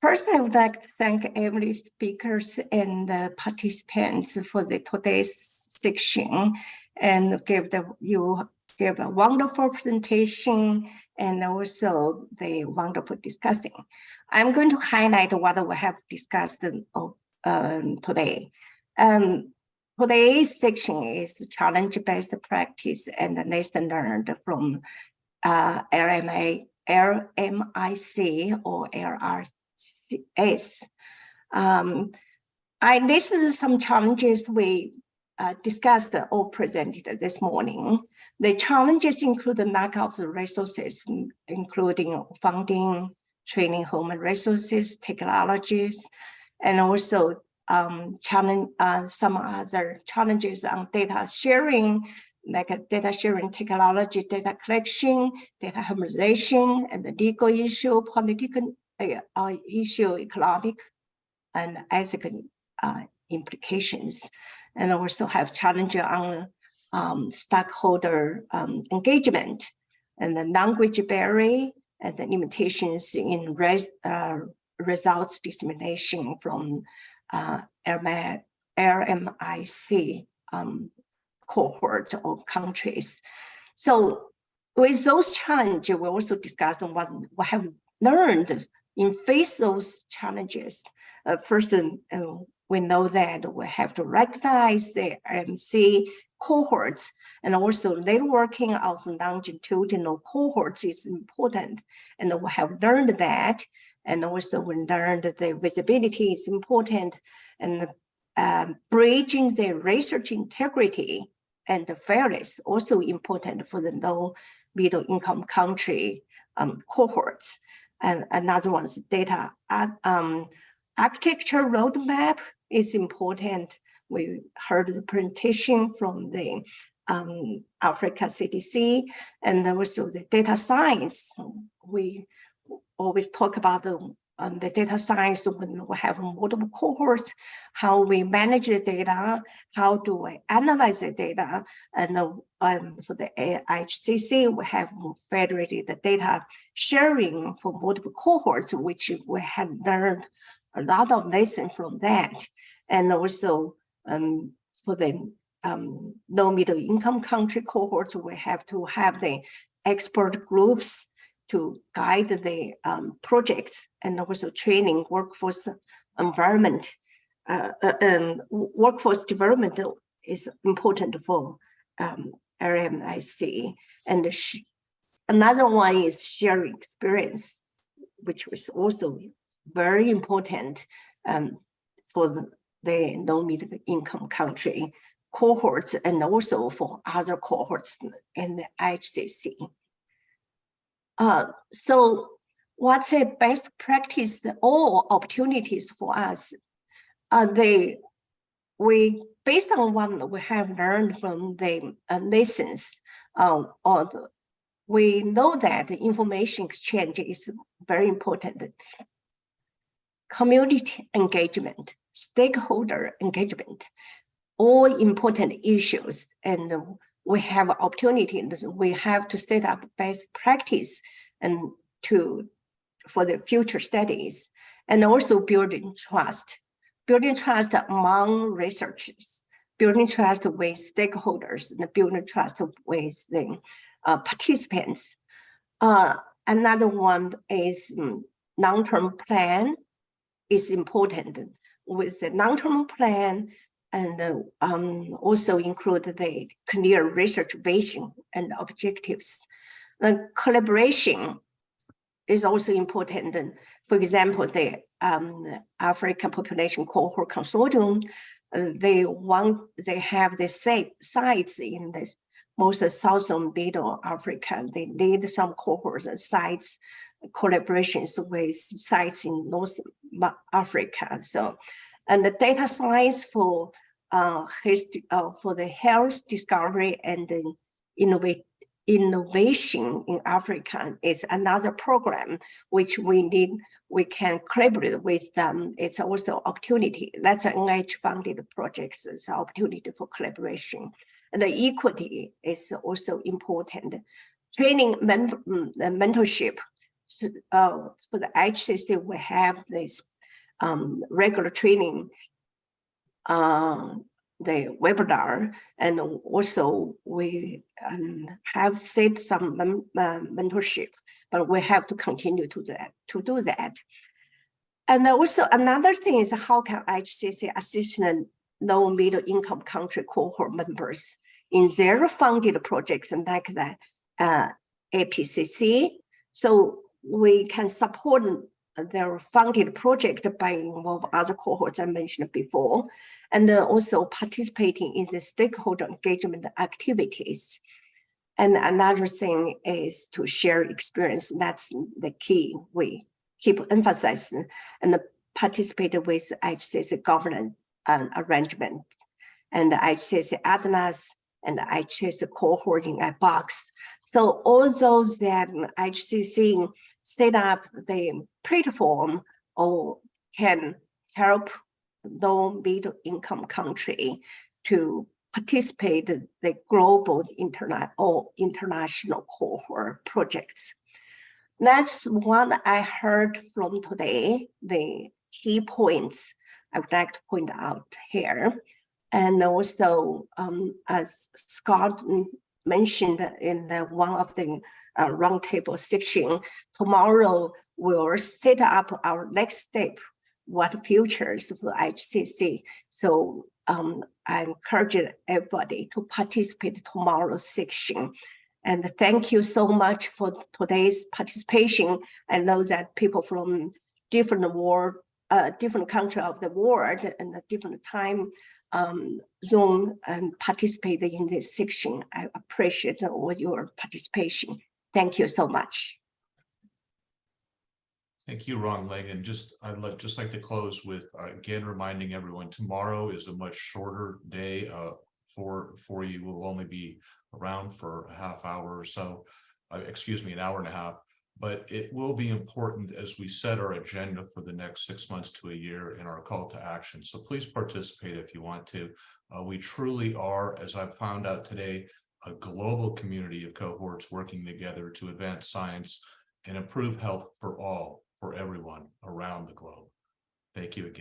First, I would like to thank every speakers and the participants for today's section and you gave a wonderful presentation and also the wonderful discussing. I'm going to highlight what we have discussed today. Today's section is challenge-based practice and the lesson learned from LMIC or LRCS. I listed some challenges we discussed or presented this morning. The challenges include the lack of resources, including funding, training, human resources, technologies, and also some other challenges on data sharing, like data sharing technology, data collection, data harmonization, and the legal issue, political issue, economic and ethical implications, and also have challenges on stakeholder engagement and the language barrier and the limitations in results dissemination from LMIC cohort or countries. So with those challenges, we also discussed what we have learned in face those challenges. First, we know that we have to recognize the LMIC cohorts, and also networking of longitudinal cohorts is important. And we have learned that, and also we learned the visibility is important, and bridging the research integrity and the fairness also important for the low middle income country cohorts. And another one is data architecture roadmap is important. We heard the presentation from the Africa CDC, and also the data science. We always talk about the data science when we have multiple cohorts, how we manage the data, how do we analyze the data, and for the IHCC, we have federated the data sharing for multiple cohorts, which we have learned a lot of lessons from that. And also for the low middle income country cohorts, we have to have the expert groups to guide the projects, and also training workforce environment. Workforce development is important for LMIC. And another one is sharing experience, which was also very important for the low middle income country cohorts, and also for other cohorts in the IHCC. So what's a best practice or opportunities for us? Based on what we have learned from the lessons, we know that the information exchange is very important. Community engagement, stakeholder engagement, all important issues, and we have opportunity. We have to set up best practice and for the future studies, and also building trust among researchers, building trust with stakeholders, and building trust with the participants. Another one is long-term plan is important. With the long-term plan, and also include the clear research vision and objectives. The collaboration is also important. For example, the Africa Population Cohort Consortium, they have the sites in the most southern middle Africa. They lead some cohorts and sites collaborations with sites in North Africa. So, and the data science for the health discovery and the innovation in Africa is another program which we can collaborate with them. It's also opportunity. That's an NIH-funded project. So it's an opportunity for collaboration. And the equity is also important. Training mentorship. for the HCC, we have this regular training, the webinar, and also we have set some mentorship, but we have to continue to do that. And also another thing is, how can HCC assist the low middle income country cohort members in their funded projects like the APCC? So we can support their funded project by involve other cohorts I mentioned before, and also participating in the stakeholder engagement activities. And another thing is to share experience. That's the key. We keep emphasizing and participate with HCC governance arrangement, and HCC Atlas, and HCC cohort in a box. So all those that HCC set up the platform or can help low middle income country to participate in the global international cohort projects. That's what I heard from today, the key points I would like to point out here. And also, as Scott mentioned in one of the roundtable section, tomorrow we'll set up our next step, what futures for HCC. So I encourage everybody to participate tomorrow's section. And thank you so much for today's participation. I know that people from different countries of the world and a different time zone and participate in this section. I appreciate all your participation. Thank you so much. Thank you, Rong-Ling. And I'd just like to close with again reminding everyone, tomorrow is a much shorter day for you. We'll only be around for a half hour or so, excuse me, an hour and a half. But it will be important as we set our agenda for the next 6 months to a year in our call to action. So please participate if you want to. We truly are, as I've found out today, a global community of cohorts working together to advance science and improve health for all, for everyone around the globe. Thank you again.